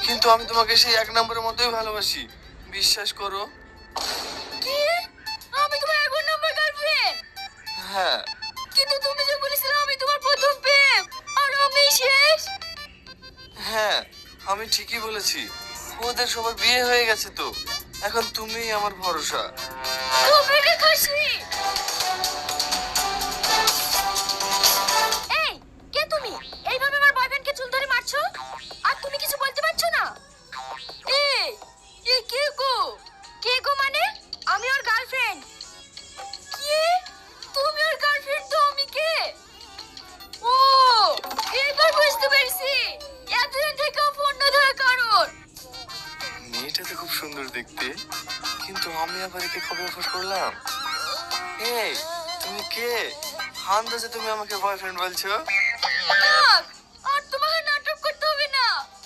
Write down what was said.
কিন্তু আমি তোমাকে সেই 1 নম্বরের মতোই ভালোবাসি, বিশ্বাস করো। কি? আমি তোমার এখন নাম্বার গার্লফ্রেন্ড? হ্যাঁ। কিন্তু তুমি যে বলেছিলে আমি তোমার প্রথম প্রেম আর আমি শেষ। হ্যাঁ, আমি ঠিকই বলেছি। ওদের সবার বিয়ে হয়ে গেছে তো, এখন তুমিই আমার ভরসা। তুমি কি খুশি? এই, কে তুমি? এইভাবে আমার বয়ফ্রেন্ডকে চুল ধরে মারছো আর তুমি কিছু বলতে পারছো না? এই, কে গো? কে গো মানে? আমি ওর গার্লফ্রেন্ড। কি? তুমি ওর গার্লফ্রেন্ড তো আমি কে? ও, এবার বুঝতে পেরেছি। এতদিন থেকে ফোন না ধরার কারণ। মেয়েটা তো খুব সুন্দর দেখতে, কিন্তু আমি আবার একে কবে অফার করলাম? এই, তুমি কে? আন্দাজে তুমি আমাকে বয়ফ্রেন্ড বলছো?